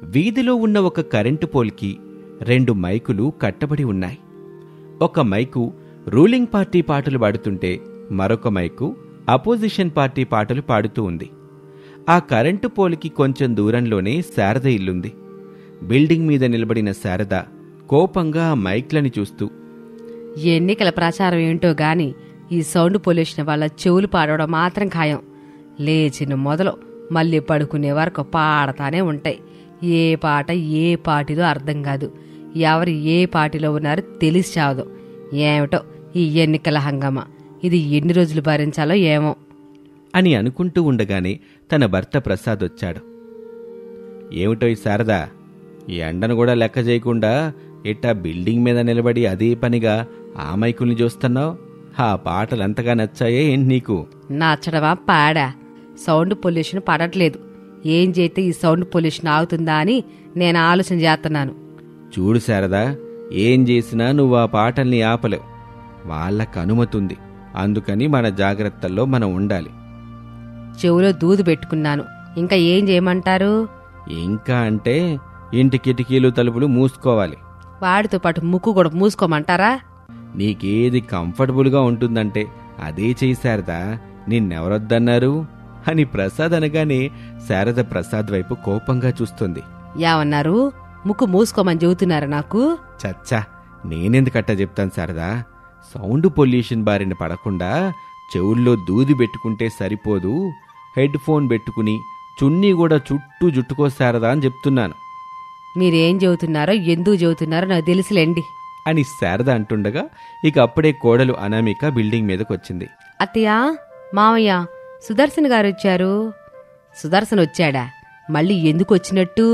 వీధిలో ఉన్న ఒక కరెంటు పోల్కి 2 మైకులు కట్టబడి ఉన్నాయి. ఒక మైకు రూలింగ్ పార్టీ పాటలు పాడుతుంటే మరొక మైకు అపోజిషన్ పార్టీ పాటలు పాడుతూ ఉంది. ఆ కరెంటు పోల్కి కొంచెం దూరంలోనే శారద ఇల్లుంది. బిల్డింగ్ మీద నిలబడిన శారద కోపంగా ఆ మైక్లని చూస్తూ, ఎన్నికల ప్రచారం ఏంటో గాని ఈ సౌండ్ పొల్యూషన్ వల్ల చెవులు పాడవడం మాత్రం ఖాయం. లేచిన మొదలు మళ్ళీ పడుకునే వరకు పాడతానే ఉంటాయి. ఏ పాట ఏ పార్టీలో అర్థం కాదు. ఎవరు ఏ పార్టీలో ఉన్నారో తెలిసి చావదు. ఏమిటో ఈ ఎన్నికల హంగామా, ఇది ఎన్ని రోజులు భరించాలో ఏమో అని అనుకుంటూ ఉండగానే తన భర్త ప్రసాద్ వచ్చాడు. ఏమిటో ఈ శారదా, ఈ ఎండను కూడా లెక్క చేయకుండా ఇట్టా బిల్డింగ్ మీద నిలబడి అదే పనిగా ఆ మైకుల్ని చూస్తున్నావు? ఆ పాటలంతగా నచ్చాయే ఏంటి నీకు? నచ్చడమా పాడా? సౌండ్ పొల్యూషన్ పడట్లేదు. ఏం చేస్తే ఈ సౌండ్ పొల్యూషన్ ఆగుతుందా అని నేను ఆలోచన చేస్తున్నాను. చూడు శారదా, ఏం చేసినా నువ్వు ఆ పాటల్ని ఆపలేవు. వాళ్ళకు అనుమతుంది. అందుకని మన జాగ్రత్తల్లో మనం ఉండాలి. చెవులో దూదు పెట్టుకున్నాను. ఇంకా ఏం చేయమంటారు? ఇంకా అంటే ఇంటి కిటికీలు తలుపులు మూసుకోవాలి. వాడితో పాటు ముక్కు కూడా మూసుకోమంటారా? నీకేది కంఫర్టబుల్గా ఉంటుందంటే అదే చెయ్యి శారదా, నిన్నెవరొద్దన్నారు అని ప్రసాద్ అనగానే శారద ప్రసాద్ వైపు కోపంగా చూస్తుంది. ఏమన్నారు? ముక్కు మూసుకోమని చెబుతున్నారా నాకు? చచ్చా, నేనెందుకట్టా చెప్తాను శారదా. సౌండ్ పొల్యూషన్ బారిన పడకుండా చెవుల్లో దూది పెట్టుకుంటే సరిపోదు, హెడ్ ఫోన్ పెట్టుకుని చున్నీ కూడా చుట్టూ జుట్టుకో శారదా అని చెప్తున్నాను. మీరేం చెబుతున్నారో ఎందుకు చెబుతున్నారో నాకు తెలుసులేండి అని శారద అంటుండగా ఇక అప్పుడే కోడలు అనామిక బిల్డింగ్ మీదకొచ్చింది. అత్తయ్య, మామయ్య, సుదర్శన్ గారు వచ్చారు. సుదర్శన్ వచ్చాడా? మళ్ళీ ఎందుకు వచ్చినట్టు?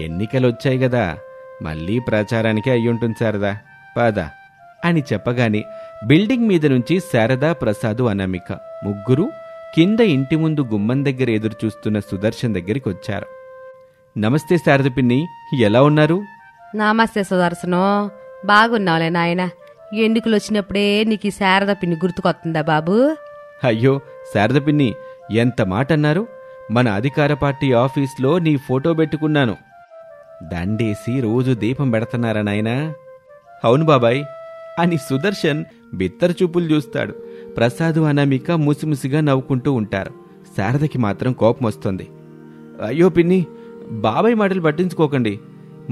ఎన్నికలొచ్చాయి గదా, మళ్ళీ ప్రచారానికే అయ్యుంటుంది శారదా, పద అని చెప్పగానే బిల్డింగ్ మీద నుంచి శారద, ప్రసాదు, అనామిక ముగ్గురు కింద ఇంటి ముందు గుమ్మం దగ్గర ఎదురు చూస్తున్న సుదర్శన్ దగ్గరికి వచ్చారు. నమస్తే శారద పిన్ని, ఎలా ఉన్నారు? నమస్తే సుదర్శను, బాగున్నావులే నాయన. ఎన్నికలు వచ్చినప్పుడే నీకు ఈ శారద పిన్ని గుర్తుకొస్తుందా బాబు? అయ్యో శారద పిన్ని, ఎంత మాట అన్నారు. మన అధికార పార్టీ ఆఫీస్లో నీ ఫోటో పెట్టుకున్నాను. దండేసి రోజు దీపం పెడుతున్నారా నాయనా? అవును బాబాయ్ అని సుదర్శన్ బిత్తర చూపులు చూస్తాడు. ప్రసాదు, అనామిక ముసిముసిగా నవ్వుకుంటూ ఉంటారు. శారదకి మాత్రం కోపం వస్తుంది. అయ్యో పిన్ని, బాబాయ్ మాటలు పట్టించుకోకండి.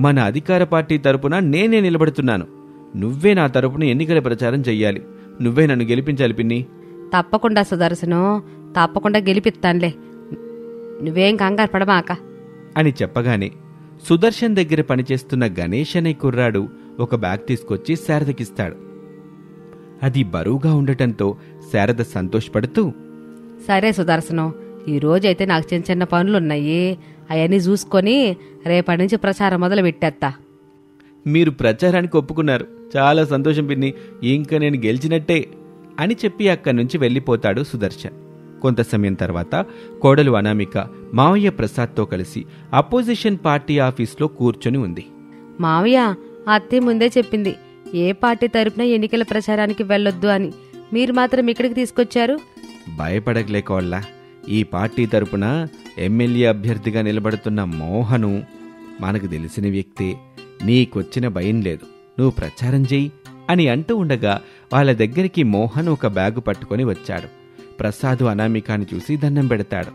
మన అధికార పార్టీ తరపున నేనే నిలబడుతున్నాను. నువ్వే నా తరపున ఎన్నికల ప్రచారం చెయ్యాలి. నువ్వే నన్ను గెలిపించాలి పిన్ని. తప్పకుండా సుదర్శను, తప్పకుండా గెలిపిస్తానులే, నువ్వేం కంగారు పడమాక అని చెప్పగానే సుదర్శన్ దగ్గర పనిచేస్తున్న గణేష్ అనే కుర్రాడు ఒక బ్యాగ్ తీసుకొచ్చి శారదకిస్తాడు. అది బరువుగా ఉండటంతో శారద సంతోషపడుతూ, సరే సుదర్శను, ఈ రోజైతే నాకు చిన్న చిన్న పనులున్నాయి, అవన్నీ చూసుకొని రేపటి నుంచి ప్రచారం మొదలు పెట్టేస్తా. మీరు ప్రచారానికి ఒప్పుకున్నారు, చాలా సంతోషం పిన్ని, ఇంకా నేను గెలిచినట్టే అని చెప్పి అక్కడి నుంచి వెళ్ళిపోతాడు సుదర్శన్. కొంత సమయం తర్వాత కోడలు అనామిక మావయ్య ప్రసాద్తో కలిసి అపోజిషన్ పార్టీ ఆఫీస్లో కూర్చొని ఉంది. మావయ్య, అత్తే ముందే చెప్పింది ఏ పార్టీ తరపున ఎన్నికల ప్రచారానికి వెళ్ళొద్దు అని. మీరు మాత్రం ఇక్కడికి తీసుకొచ్చారు. భయపడగలేకోళ్ళ, ఈ పార్టీ తరపున ఎమ్మెల్యే అభ్యర్థిగా నిలబడుతున్న మోహను మనకు తెలిసిన వ్యక్తే. నీకొచ్చిన భయం లేదు, నువ్వు ప్రచారం చెయ్యి అని అంటూ ఉండగా వాళ్ళ దగ్గరికి మోహన్ ఒక బ్యాగు పట్టుకొని వచ్చాడు. ప్రసాదు అనామికాని చూసి దండం పెడతాడు.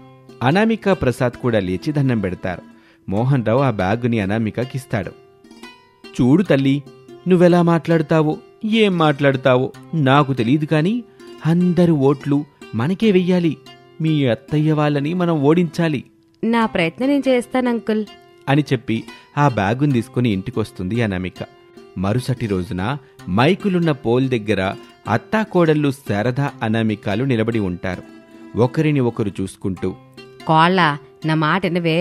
అనామిక, ప్రసాద్ కూడా లేచి దండం పెడతారు. మోహన్ రావు ఆ బ్యాగుని అనామికకిస్తాడు. చూడు తల్లి, నువ్వెలా మాట్లాడుతావో ఏం మాట్లాడుతావో నాకు తెలియదు, కానీ అందరు ఓట్లు మనకే వెయ్యాలి. మీ అత్తయ్య వాళ్ళని మనం ఓడించాలి. నా ప్రయత్నం నేను చేస్తాను అంకుల్ అని చెప్పి ఆ బ్యాగుని తీసుకుని ఇంటికొస్తుంది అనామిక. మరుసటి రోజున మైకులున్న పోల్ దగ్గర అత్తాకోడళ్ళు శారద, అనామికాలు నిలబడి ఉంటారు. ఒకరిని ఒకరు చూసుకుంటూ, కోళ్ళ, నా మాట వినవే,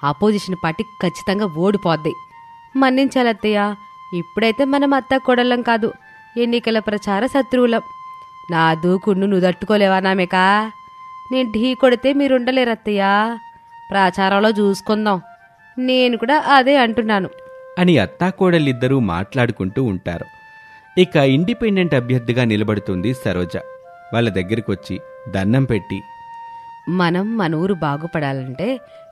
అపోజిషన్ పార్టీ ఖచ్చితంగా ఓడిపోద్ది. మన్నించాలత్తయ్య, ఇప్పుడైతే మనం అత్తాకోడళ్ళం కాదు, ఎన్నికల ప్రచార శత్రువులం. నా దూకుడు నువ్వు తట్టుకోలేవా నామిక? నేను ఢీ కొడితే మీరుండలేరత్తయ్య. ప్రచారంలో చూసుకుందాం. నేను కూడా అదే అంటున్నాను అని అత్తాకోడలిద్దరూ మాట్లాడుకుంటూ ఉంటారు. ఇక ఇండిపెండెంట్ అభ్యర్థిగా నిలబడుతుంది సరోజ. వాళ్ళ దగ్గరికొచ్చి దండం పెట్టి, మనం మన ఊరు బాగుపడాలంటే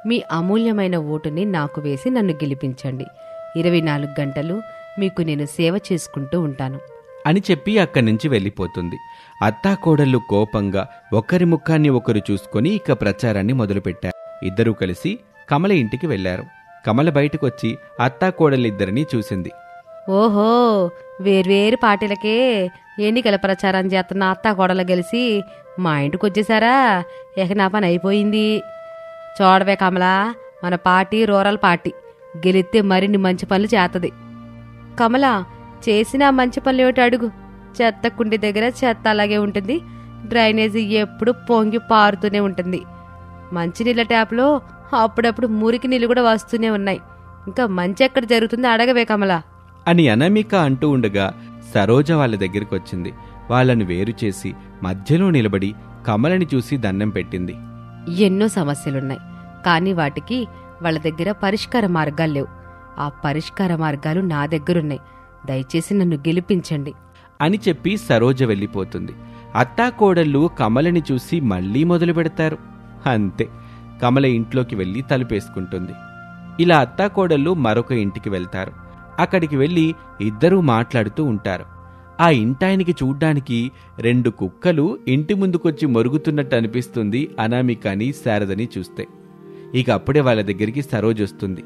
మీ అమూల్యమైన ఓటుని నాకు వేసి నన్ను గెలిపించండి. 24 గంటలు మీకు నేను సేవ చేసుకుంటూ ఉంటాను అని చెప్పి అక్కడి నుంచి వెళ్ళిపోతుంది. అత్తాకోడళ్ళు కోపంగా ఒకరి ముఖాన్ని ఒకరు చూసుకొని ఇక ప్రచారాన్ని మొదలుపెట్టారు. ఇద్దరూ కలిసి కమల ఇంటికి వెళ్లారు. కమల బయటకొచ్చి అత్తాకోడలిద్దరినీ చూసింది. ఓహో, వేర్వేరు పార్టీలకే ఎన్నికల ప్రచారం చేస్తున్న అత్తాకోడలు గెలిచి మా ఇంటికి వచ్చేసారా? ఇక నా పని అయిపోయింది. చూడవే కమలా, మన పార్టీ రూరల్ పార్టీ గెలిస్తే మరిన్ని మంచి పనులు చేస్తుంది. కమల, చేసిన మంచి పనులు ఏమిటి అడుగు. చెత్త కుండి దగ్గర చెత్త అలాగే ఉంటుంది, డ్రైనేజీ ఎప్పుడు పొంగి పారుతూనే ఉంటుంది, మంచినీళ్ళ ట్యాప్లో అప్పుడప్పుడు మురికి నీళ్ళు కూడా వస్తూనే ఉన్నాయి. ఇంకా మంచి ఎక్కడ జరుగుతుంది అడగవే కమల అని అనామిక అంటూ ఉండగా సరోజ వాళ్ళ దగ్గరికి వచ్చింది. వాళ్ళను వేరు చేసి మధ్యలో నిలబడి కమలని చూసి దండం పెట్టింది. ఎన్నో సమస్యలున్నాయి, కానీ వాటికి వాళ్ళ దగ్గర పరిష్కార మార్గాలు లేవు. ఆ పరిష్కార మార్గాలు నా దగ్గరున్నాయి. దయచేసి నన్ను గెలిపించండి అని చెప్పి సరోజ వెళ్ళిపోతుంది. అత్తాకోడళ్ళు కమలని చూసి మళ్లీ మొదలు పెడతారు. అంతే, కమల ఇంట్లోకి వెళ్లి తలుపేసుకుంటుంది. ఇలా అత్తాకోడళ్ళు మరొక ఇంటికి వెళ్తారు. అక్కడికి వెళ్లి ఇద్దరూ మాట్లాడుతూ ఉంటారు. ఆ ఇంటాయనికి చూడ్డానికి 2 కుక్కలు ఇంటి ముందుకొచ్చి మొరుగుతున్నట్టు అనిపిస్తుంది అనామికని శారదని చూస్తే. ఇక అప్పుడే వాళ్ళ దగ్గరికి సరోజ వస్తుంది.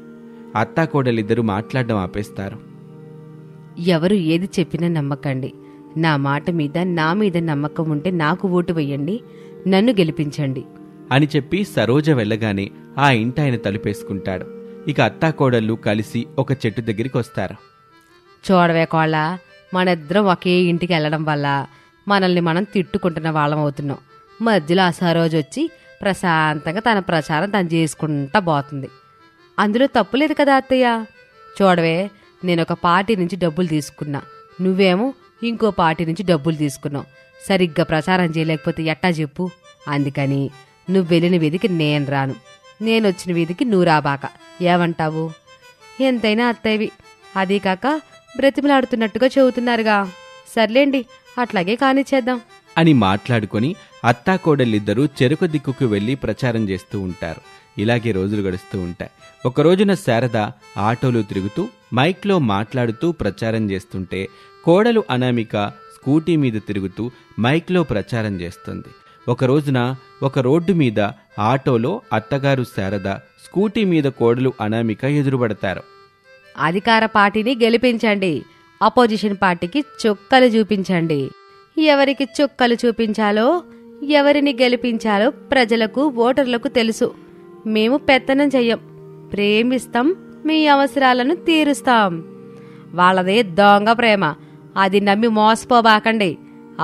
అత్తాకోడలిద్దరూ మాట్లాడడం ఆపేస్తారు. ఎవరు ఏది చెప్పినా నమ్మకండి. నా మాట మీద నా మీద నమ్మకం ఉంటే నాకు ఓటు వెయ్యండి, నన్ను గెలిపించండి అని చెప్పి సరోజ వెళ్ళగానే ఆ ఇంటాయన తలుపేసుకుంటాడు. ఇక అత్తాకోడళ్ళు కలిసి ఒక చెట్టు దగ్గరికి వస్తారు. చూడవే కోళ్ళ, మనిద్దరం ఒకే ఇంటికి వెళ్ళడం వల్ల మనల్ని మనం తిట్టుకుంటున్న వాళ్ళం అవుతున్నాం. మధ్యలో ఆ సరోజ వచ్చి ప్రశాంతంగా తన ప్రచారం తను చేసుకుంటా పోతుంది. అందులో తప్పులేదు కదా అత్తయ్య. చూడవే, నేనొక పార్టీ నుంచి డబ్బులు తీసుకున్నా, నువ్వేమో ఇంకో పార్టీ నుంచి డబ్బులు తీసుకున్నావు. సరిగ్గా ప్రచారం చేయలేకపోతే ఎట్టా చెప్పు? అందుకని నువ్వు వెళ్ళిన వీధికి నేను రాను, నేనొచ్చిన వీధికి నువ్వు రాబాక. ఏమంటావు? ఎంతైనా అత్తయ్యవి, అదీ కాక బ్రతిమలాడుతున్నట్టుగా చెబుతున్నారుగా. సర్లేండి, అట్లాగే కానిచ్చేద్దాం అని మాట్లాడుకొని అత్తాకోడళ్ళిద్దరూ చెరుకు దిక్కుకు వెళ్లి ప్రచారం చేస్తూ ఉంటారు. ఇలాగే రోజులు గడుస్తూ ఉంటాయి. ఒకరోజున శారద ఆటోలు తిరుగుతూ మైక్లో మాట్లాడుతూ ప్రచారం చేస్తుంటే కోడలు అనామిక స్కూటీ మీద తిరుగుతూ మైక్లో ప్రచారం చేస్తుంది. ఒక రోజున ఒక రోడ్డు మీద ఆటోలో అత్తగారు శారద, స్కూటీ మీద కోడలు అనామిక ఎదురుపడతారు. అధికార పార్టీని గెలిపించండి, అపోజిషన్ పార్టీకి చుక్కలు చూపించండి. ఎవరికి చుక్కలు చూపించాలో, ఎవరిని గెలిపించాలో ప్రజలకు, ఓటర్లకు తెలుసు. మేము పెత్తనం చెయ్యం, ప్రేమిస్తాం, మీ అవసరాలను తీరుస్తాం. వాళ్ళదే దొంగ ప్రేమ, అది నమ్మి మోసపోబాకండి.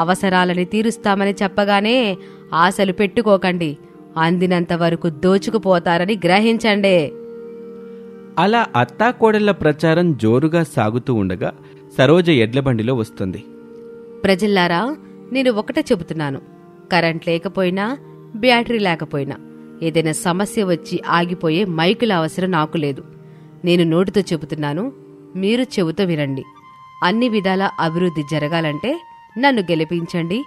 అవసరాలని తీరుస్తామని చెప్పగానే ఆశలు పెట్టుకోకండి, అందినంత వరకు దోచుకుపోతారని గ్రహించండి. అలా అత్తాకోడళ్ల ప్రచారం జోరుగా సాగుతూ ఉండగా సరోజ ఎడ్లబండిలో వస్తుంది. ప్రజల్లారా, నేను ఒకటే చెబుతున్నాను, కరెంట్ లేకపోయినా, బ్యాటరీ లేకపోయినా, ఏదైనా సమస్య వచ్చి ఆగిపోయే మైకుల అవసరం నాకు లేదు. నేను నోటితో చెబుతున్నాను, మీరు చెబుతూ వినండి. అన్ని విధాల అభివృద్ధి జరగాలంటే నన్ను గెలిపించండి.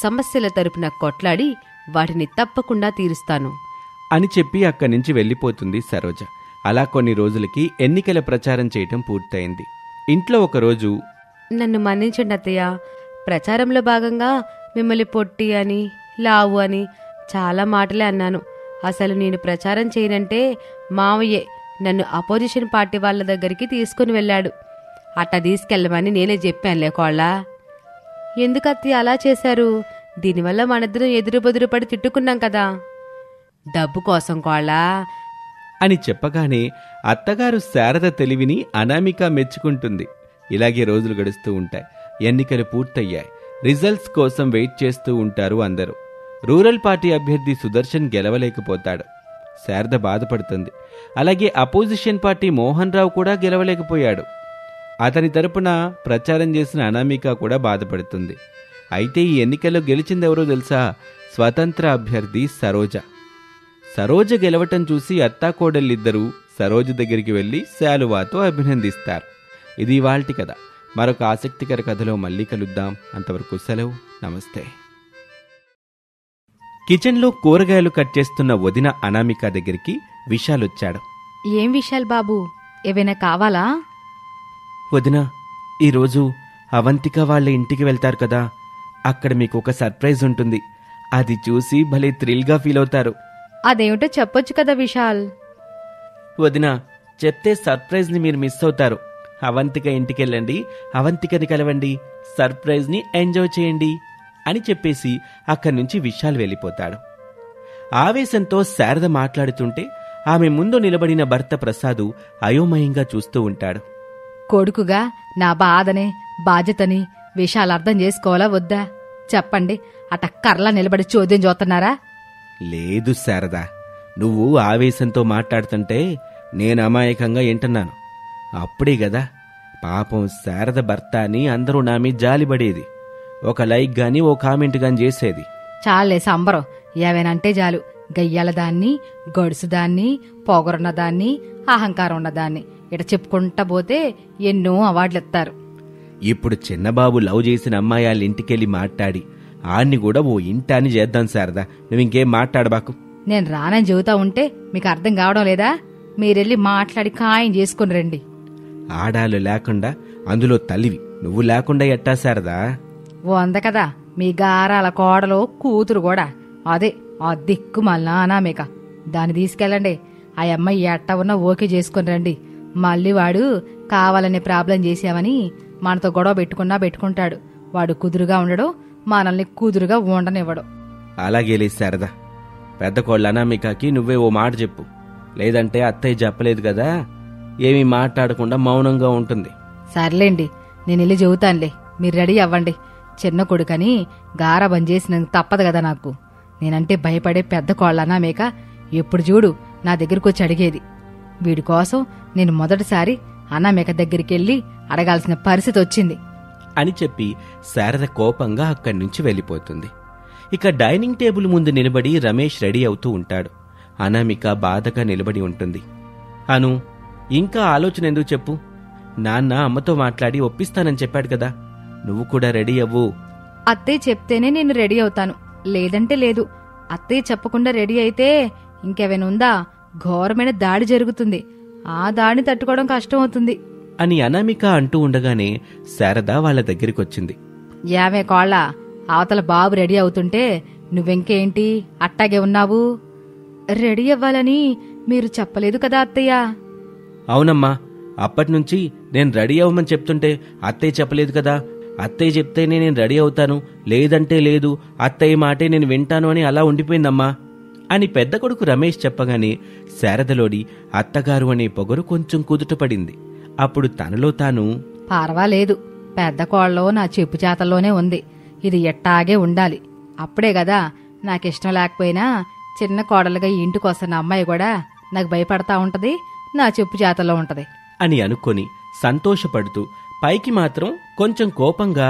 సమస్యల తరపున కొట్లాడి వాటిని తప్పకుండా తీరుస్తాను అని చెప్పి అక్కడి నుంచి వెళ్ళిపోతుంది సరోజ. అలా కొన్ని రోజులకి ఎన్నికల ప్రచారం చేయటం పూర్తయింది. ఇంట్లో ఒకరోజు, నన్ను మన్నించండి అత్తయ్య, ప్రచారంలో భాగంగా మిమ్మల్ని పొట్టి అని, లావు అని చాలా మాటలే అన్నాను. అసలు నేను ప్రచారం చేయనంటే మావయ్యే నన్ను అపోజిషన్ పార్టీ వాళ్ళ దగ్గరికి తీసుకుని వెళ్ళాడు. అట్టా తీసుకెళ్ళమని నేనే చెప్పానులే కోళ్ళ. ఎందుకత్తయ్య అలా చేశారు? దీనివల్ల మనిద్దరం ఎదురు బెదురు పడి తిట్టుకున్నాం కదా. డబ్బు కోసం కోళ్ళ అని చెప్పగానే అత్తగారు శారద తెలివిని అనామిక మెచ్చుకుంటుంది. ఇలాగే రోజులు గడుస్తూ ఉంటాయి. ఎన్నికలు పూర్తయ్యాయి. రిజల్ట్స్ కోసం వెయిట్ చేస్తూ ఉంటారు అందరూ. రూరల్ పార్టీ అభ్యర్థి సుదర్శన్ గెలవలేకపోతాడు. శారద బాధపడుతుంది. అలాగే అపోజిషన్ పార్టీ మోహన్ రావు కూడా గెలవలేకపోయాడు. అతని తరపున ప్రచారం చేసిన అనామిక కూడా బాధపడుతుంది. అయితే ఈ ఎన్నికల్లో గెలిచిందెవరో తెలుసా? స్వతంత్ర అభ్యర్థి సరోజ. సరోజ గెలవటం చూసి అత్తాకోడళ్ళిద్దరూ సరోజ దగ్గరికి వెళ్లి శాలువాతో అభినందిస్తారు. ఇది ఇవాల్టి కథ. మరొక ఆసక్తికర కథలో మళ్ళీ కలుద్దాం. అంతవరకు సెలవు. నమస్తే. కిచెన్లో కూరగాయలు కట్ చేస్తున్న వదిన అనామిక దగ్గరికి విశాలొచ్చాడు. ఏం విషయాలు బాబు, ఏవైనా కావాలా? వదినా, ఈరోజు అవంతిక వాళ్ళ ఇంటికి వెళ్తారు కదా, అక్కడ మీకు ఒక సర్ప్రైజ్ ఉంటుంది. అది చూసి భలే థ్రిల్గా ఫీల్ అవుతారు. అదేమిటో చెప్పొచ్చు కదా విశాల్. వదినా, చెప్తే సర్ప్రైజ్ని మీరు మిస్ అవుతారు. అవంతిక ఇంటికెళ్ళండి, అవంతికని కలవండి, సర్ప్రైజ్ని ఎంజాయ్ చేయండి అని చెప్పేసి అక్కడి నుంచి విశాల్ వెళ్ళిపోతాడు. ఆవేశంతో శారద మాట్లాడుతుంటే ఆమె ముందు నిలబడిన భర్త ప్రసాదు అయోమయంగా చూస్తూ ఉంటాడు. కొడుకుగా నా బాధని, బాధ్యతని విశాల్ అర్థం చేసుకోవాలా వద్దా? చెప్పండి, అటక్కర్లా నిలబడి చోద్యం చూస్తున్నారా? లేదు శారద, నువ్వు ఆవేశంతో మాట్లాడుతుంటే నేను అమాయకంగా వింటున్నాను. అప్పుడే గదా పాపం శారద భర్త అని అందరూ నా మీద జాలిపడేది. ఒక లైక్ గాని ఓ కామెంట్ గాని చేసేది. చాలే సంబరం, ఏవేనంటే చాలు. గయ్యాల దాన్ని, గడుసు దాన్ని, పొగరున్న దాన్ని, అహంకారం ఉన్నదాన్ని ఇట చెప్పుకుంటా పోతే ఎన్నో అవార్డులు ఇస్తారు. ఇప్పుడు చిన్నబాబు లవ్ చేసిన అమ్మాయి వాళ్ళ ఇంటికెళ్ళి మాట్లాడి ఆన్ని కూడా ఓ ఇంటాని చేద్దాం శారదా, నువ్వింకేం మాట్లాడబాకు. నేను రానని చెబుతా ఉంటే మీకు అర్థం కావడం లేదా? మీరెళ్ళి మాట్లాడి ఖాయం చేసుకుని రండి. ఆడాలు లేకుండా అందులో తల్లివి నువ్వు లేకుండా ఎట్టా శారదా? ఓ అంద కదా మీ గారాల కోడలో కూతురు కూడా, అదే ఆ దిక్కు మళ్ళా అనామేక. దాన్ని తీసుకెళ్ళండి. ఆ అమ్మాయి ఎట్ట ఉన్నా ఓకే చేసుకుని రండి. మళ్ళీ వాడు కావాలనే ప్రాబ్లం చేసావని మనతో గొడవ పెట్టుకుంటాడు. వాడు కుదురుగా ఉండడు, మనల్ని కుదురుగా ఉండనివ్వడు. అలాగేలే శారదా, పెద్ద కోళ్ళ అనామికకి నువ్వే ఓ మాట చెప్పు. లేదంటే అత్తయ్య చెప్పలేదు కదా, ఏమీ మాట్లాడకుండా మౌనంగా ఉంటుంది. సర్లేండి, నేను వెళ్ళి చెబుతానులే. మీరు రెడీ అవ్వండి. చిన్న కొడుకని గారాబం చేసినందుకు తప్పదు కదా నాకు. నేనంటే భయపడే పెద్ద కోళ్ళనామేక ఎప్పుడు చూడు నా దగ్గరకొచ్చి అడిగేది. వీడి కోసం నేను మొదటిసారి అనామేక దగ్గరికెళ్ళి అడగాల్సిన పరిస్థితి వచ్చింది అని చెప్పి శారద కోపంగా అక్కడి నుంచి వెళ్ళిపోతుంది. ఇక డైనింగ్ టేబుల్ ముందు నిలబడి రమేష్ రెడీ అవుతూ ఉంటాడు. అనామిక బాధగా నిలబడి ఉంటుంది. అను, ఇంకా ఆలోచన ఎందుకు చెప్పు? నాన్న అమ్మతో మాట్లాడి ఒప్పిస్తానని చెప్పాడు కదా, నువ్వు కూడా రెడీ అవ్వు. అత్తయ్య చెప్తేనే నేను రెడీ అవుతాను, లేదంటే లేదు. అత్తయ్య చెప్పకుండా రెడీ అయితే ఇంకేమైనా ఉందా? ఘోరమైన దాడి జరుగుతుంది. ఆ దాడిని తట్టుకోవడం కష్టం అవుతుంది అని అనామిక అంటూ ఉండగానే శారద వాళ్ళ దగ్గరికొచ్చింది. యావే కోళ్ళ, అవతల బాబు రెడీ అవుతుంటే నువ్వెంకేంటి అట్టాగే ఉన్నావు? రెడీ అవ్వాలని మీరు చెప్పలేదు కదా అత్తయ్య? అవునమ్మా, అప్పటినుంచి నేను రెడీ అవ్వమని చెప్తుంటే అత్తయ్య చెప్పలేదు కదా. అత్తయ్య చెప్తేనే నేను రెడీ అవుతాను, లేదంటే లేదు, అత్తయ్య మాటే నేను వింటాను అని అలా ఉండిపోయిందమ్మా అని పెద్ద కొడుకు రమేష్ చెప్పగానే శారదలోడి అత్తగారు అనే పొగరు కొంచెం కుదుటపడింది. అప్పుడు తనలో తాను, పర్వాలేదు, పెద్ద కోళ్ళలో నా చెప్పు చేతల్లోనే ఉంది. ఇది ఎట్టాగే ఉండాలి. అప్పుడే కదా నాకిష్టం లేకపోయినా చిన్న కోడలుగా ఈ ఇంటికొస్తున్న అమ్మాయి కూడా నాకు భయపడతా ఉంటది, నా చెప్పు చేతల్లో ఉంటది అని అనుకొని సంతోషపడుతూ పైకి మాత్రం కొంచెం కోపంగా,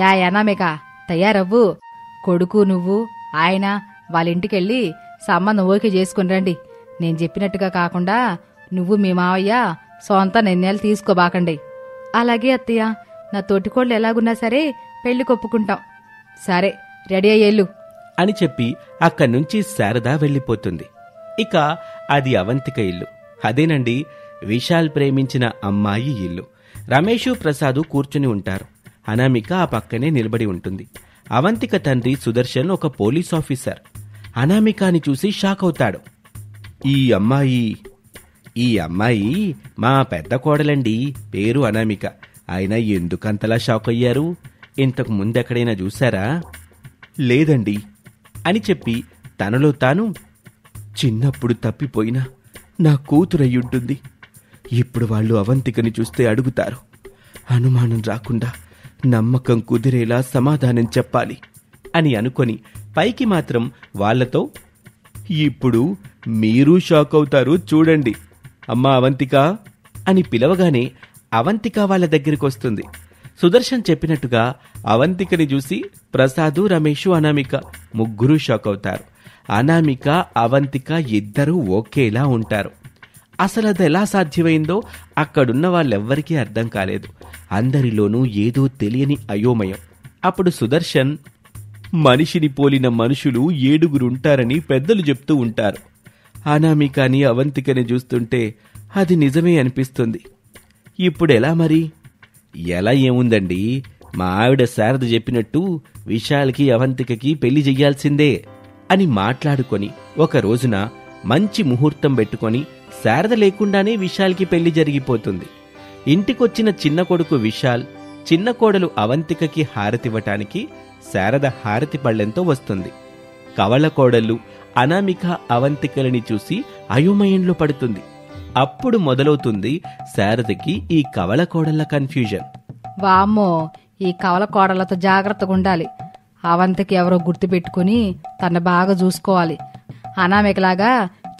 యా అనామిక, తయారవ్వు. కొడుకు నువ్వు ఆయన వాళ్ళింటికెళ్ళి సంబంధం ఓకే చేసుకుని రండి. నేను చెప్పినట్టుగా కాకుండా నువ్వు మీ మావయ్య సొంత నిర్ణయాలు తీసుకోబాకండి. అలాగే అత్తయ్య, నా తోటికోళ్ళు ఎలాగున్నా సరే పెళ్లి కొప్పుకుంటాం. సరే, రెడీ అయ్యేళ్ళు అని చెప్పి అక్కడి నుంచి శారద వెళ్ళిపోతుంది. ఇక అది అవంతిక ఇల్లు. అదేనండి విశాల్ ప్రేమించిన అమ్మాయి ఇల్లు. రమేషు ప్రసాదు కూర్చుని ఉంటారు. అనామిక ఆ పక్కనే నిలబడి ఉంటుంది. అవంతిక తండ్రి సుదర్శన్ ఒక పోలీస్ ఆఫీసర్. అనామికాని చూసి షాక్ అవుతాడు. ఈ అమ్మాయి మా పెద్ద కోడలండి, పేరు అనామిక. ఆయన ఎందుకంతలా షాక్ అయ్యారు? ఇంతకు ముందెక్కడైనా చూశారా? లేదండి అని చెప్పి తనలో తాను, చిన్నప్పుడు తప్పిపోయినా నా కూతురయ్యుంటుంది. ఇప్పుడు వాళ్ళు అవంతికని చూస్తే అడుగుతారు. అనుమానం రాకుండా నమ్మకం కుదిరేలా సమాధానం చెప్పాలి అని అనుకొని పైకి మాత్రం వాళ్లతో, ఇప్పుడు మీరు షాక్ అవుతారు చూడండి, అమ్మా అవంతిక అని పిలవగానే అవంతిక వాళ్ళ దగ్గరికొస్తుంది. సుదర్శన్ చెప్పినట్టుగా అవంతికని చూసి ప్రసాదు, రమేషు, అనామిక ముగ్గురు షాక్ అవుతారు. అనామిక, అవంతిక ఇద్దరూ ఒకేలా ఉంటారు. అసలు అది ఎలా సాధ్యమైందో అక్కడున్న వాళ్ళెవ్వరికీ అర్థం కాలేదు. అందరిలోనూ ఏదో తెలియని అయోమయం. అప్పుడు సుదర్శన్, మనిషిని పోలిన మనుషులు 7 పెద్దలు చెప్తూ ఉంటారు. అనామికని అవంతికని చూస్తుంటే అది నిజమే అనిపిస్తుంది. ఇప్పుడెలా మరి? ఎలా ఏముందండి, మా ఆవిడ శారద చెప్పినట్టు విశాల్కి అవంతికకి పెళ్లి చెయ్యాల్సిందే అని మాట్లాడుకొని ఒక రోజున మంచి ముహూర్తం పెట్టుకొని శారద లేకుండానే విశాల్కి పెళ్లి జరిగిపోతుంది. ఇంటికొచ్చిన చిన్న కొడుకు విశాల్, చిన్న కోడలు అవంతికకి హారతివ్వటానికి శారద హారతి పళ్ళెంతో వస్తుంది. కవల కోడళ్ళు అనామిక అవంతికలని చూసి అయోమయంలో పడుతుంది. అప్పుడు మొదలవుతుంది శారదకి ఈ కవల కోడళ్ల కన్ఫ్యూజన్. వామ్మో, ఈ కవల కోడలతో జాగ్రత్తగా ఉండాలి. అవంతికి ఎవరో గుర్తు పెట్టుకుని తన బాగా చూసుకోవాలి. అనామికలాగా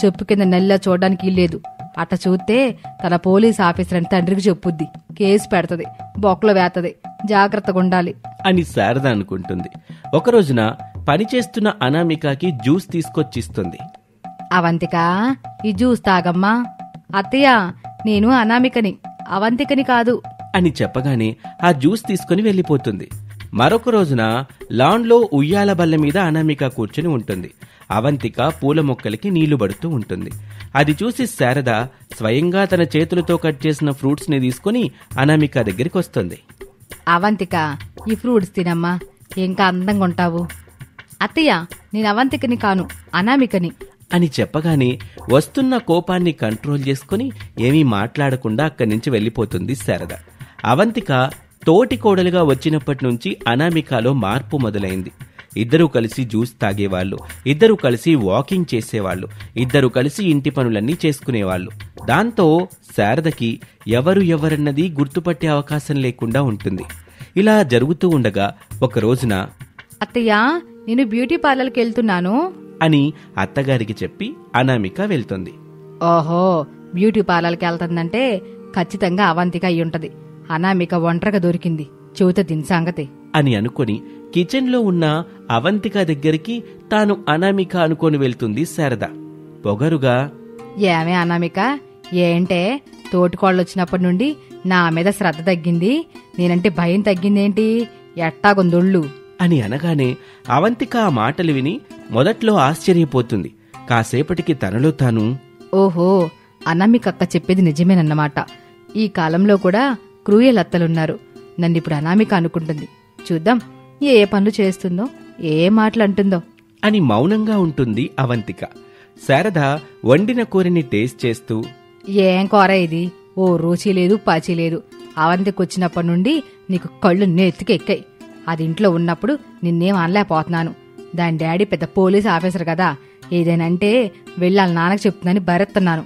చెప్పు కింద నెల్లా చూడడానికి ఇల్లేదు. అట్ట చూస్తే తన పోలీస్ ఆఫీసర్ అని తండ్రికి చెప్పుద్ది, కేసు పెడతది, బొక్కలో వేస్తది. జాగ్రత్తగా ఉండాలి అని శారద అనుకుంటుంది. ఒకరోజున పనిచేస్తున్న అనామికకి జ్యూస్ తీసుకొచ్చిస్తుంది. అవంతిక, ఈ జ్యూస్ తాగమ్మా. అత్తయ్య, నేను అనామికని, అవంతికని కాదు అని చెప్పగానే ఆ జ్యూస్ తీసుకుని వెళ్ళిపోతుంది. మరొక రోజున లాన్లో ఉయ్యాల బల్ల మీద అనామిక కూర్చుని ఉంటుంది. అవంతిక పూల మొక్కలకి నీళ్లు పడుతూ ఉంటుంది. అది చూసి శారద స్వయంగా తన చేతులతో కట్ చేసిన ఫ్రూట్స్ ని తీసుకుని అనామిక దగ్గరికి వస్తుంది. అవంతిక, ఈ ఫ్రూట్స్ తినమ్మా, ఇంకా అందంగా ఉంటావు. అత్తయ్య, నేను అవంతికని కాను, అనామికని అని చెప్పగానే వస్తున్న కోపాన్ని కంట్రోల్ చేసుకుని ఏమీ మాట్లాడకుండా అక్కడి నుంచి వెళ్ళిపోతుంది శారద. అవంతిక తోటి కోడలుగా వచ్చినప్పటి నుంచి అనామికలో మార్పు మొదలైంది. ఇద్దరూ కలిసి జ్యూస్ తాగేవాళ్లు, ఇద్దరూ కలిసి వాకింగ్ చేసేవాళ్లు, ఇద్దరూ కలిసి ఇంటి పనులన్నీ చేసుకునేవాళ్లు. దాంతో శారదకి ఎవరన్నది గుర్తుపట్టే అవకాశం లేకుండా ఉంటుంది. ఇలా జరుగుతూ ఉండగా ఒక రోజున, అత్తయ్య, నేను బ్యూటీ పార్లర్కి వెళ్తున్నాను అని అత్తగారికి చెప్పి అనామిక వెళ్తుంది. ఓహో, బ్యూటీ పార్లర్కి వెళ్తుందంటే ఖచ్చితంగా అవంతిక అయి ఉంటది. అనామిక ఒంటరిగా దొరికింది, చెబుత దీని సంగతి అని అనుకుని కిచెన్లో ఉన్న అవంతిక దగ్గరికి తాను అనామిక అనుకొని వెళ్తుంది శారద. పొగరుగా, ఏమే అనామిక, ఏంటే తోటికోళ్ళొచ్చినప్పటి నుండి నా మీద శ్రద్ధ తగ్గింది, నేనంటే భయం తగ్గిందేంటి? ఎట్టాగొందొళ్ళు అని అనగానే అవంతిక ఆ మాటలు విని మొదట్లో ఆశ్చర్యపోతుంది. కాసేపటికి తనలో తాను, ఓహో, అనామిక అక్క చెప్పేది నిజమేనన్నమాట. ఈ కాలంలో కూడా క్రూయల్ అత్తలున్నారు. నన్నిప్పుడు అనామిక అనుకుంటుంది. చూద్దాం ఏ పనులు చేస్తుందో, ఏ మాటలు అంటుందో అని మౌనంగా ఉంటుంది అవంతిక. శారద వండిన కూరని టేస్ట్ చేస్తూ, ఏం కూర ఇది? ఓ రుచి లేదు, పాచి లేదు. అవంతికొచ్చినప్పటి నుండి నీకు కళ్ళు నెత్తికెక్కాయి. అది ఇంట్లో ఉన్నప్పుడు నిన్నేం అనలేకపోతున్నాను. దాని డాడీ పెద్ద పోలీస్ ఆఫీసర్ కదా, ఏదేనంటే వెళ్ళాలి నాన్నకు చెప్తుందని భరెత్తున్నాను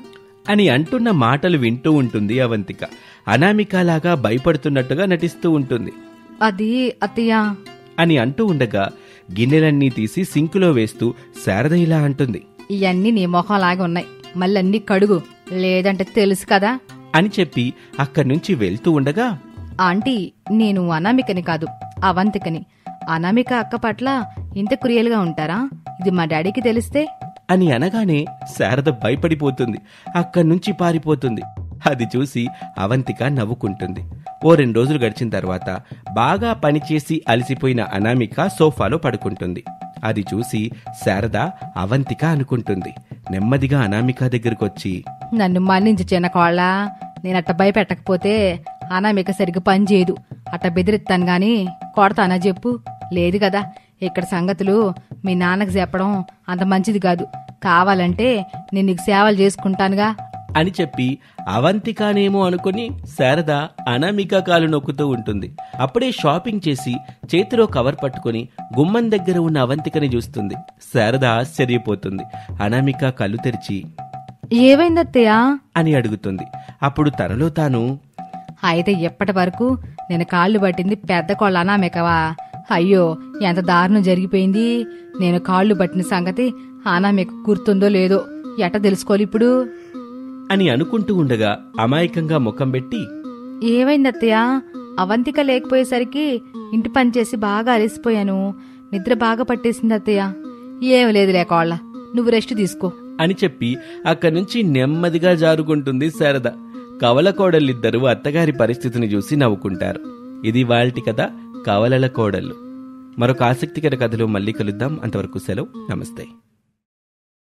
అని అంటున్న మాటలు వింటూ ఉంటుంది అవంతిక. అనామికలాగా భయపడుతున్నట్టుగా నటిస్తూ ఉంటుంది. అది అత్తయ్య అని అంటూ ఉండగా గిన్నెలన్నీ తీసి సింకులో వేస్తూ శారద ఇలా అంటుంది. ఇవన్నీ నీ మొహంలాగే ఉన్నాయి, మళ్ళీ అన్ని కడుగు, లేదంటే తెలుసు కదా అని చెప్పి అక్కడి నుంచి వెళ్తూ ఉండగా, ఆంటీ, నేను అనామికని కాదు, అవంతికని. అనామిక అక్క పట్ల ఇంత క్రియలుగా ఉంటారా? ఇది మా డాడీకి తెలిస్తే అని అనగానే శారద భయపడిపోతుంది. అక్కడి నుంచి పారిపోతుంది. అది చూసి అవంతిక నవ్వుకుంటుంది. ఓ 2 రోజులు గడిచిన తర్వాత బాగా పనిచేసి అలసిపోయిన అనామిక సోఫాలో పడుకుంటుంది. అది చూసి శారద అవంతిక అనుకుంటుంది. నెమ్మదిగా అనామిక దగ్గరకొచ్చి, నన్ను మన్నించి చిన్నకోళ్ళ, నేనట్ట భయపెట్టకపోతే అనామిక సరిగ్గా పని చేయదు. అట్ట బెదిరిస్తాను గాని కొడతానా చెప్పు? లేదు కదా. ఇక్కడ సంగతులు మీ నాన్నకు చెప్పడం అంత మంచిది కాదు. కావాలంటే నేను నీకు సేవలు చేసుకుంటానుగా అని చెప్పి అవంతికానేమో అనుకుని శారద అనామిక కాలు నొక్కుతూ ఉంటుంది. అప్పుడే షాపింగ్ చేసి చేతిలో కవర్ పట్టుకుని గుమ్మం దగ్గర ఉన్న అవంతికని చూస్తుంది. శారద ఆశ్చర్యపోతుంది. అనామిక కళ్ళు తెరిచి, ఏమైందత్తయ్యా అని అడుగుతుంది. అప్పుడు తనలో తాను, అయితే ఎప్పటి వరకు నేను కాళ్ళు పట్టింది పెద్ద కోళ్ళ అనామికవా? అయ్యో, ఎంత దారుణం జరిగిపోయింది. నేను కాళ్ళు పట్టిన సంగతి అనామిక గుర్తుందో లేదో ఎట్ట తెలుసుకోవాలి ఇప్పుడు అని అనుకుంటూ ఉండగా అమాయకంగా ముఖం పెట్టి, ఏమైందత్తయ్యా? అవంతిక లేకపోయేసరికి ఇంటి పని చేసి బాగా అలసిపోయాను, నిద్ర బాగా పట్టేసింది అత్తయ్య. ఏం లేదులే కోళ్ళ, నువ్వు రెస్ట్ తీసుకో అని చెప్పి అక్కడి నుంచి నెమ్మదిగా జారుకుంటుంది శారద. కవల కోడళ్ళిద్దరూ అత్తగారి పరిస్థితిని చూసి నవ్వుకుంటారు. ఇది వాల్టి కథ, కవలల కోడళ్ళు. మరొక ఆసక్తికర కథలో మళ్ళీ కలుద్దాం. అంతవరకు సెలవు. నమస్తే.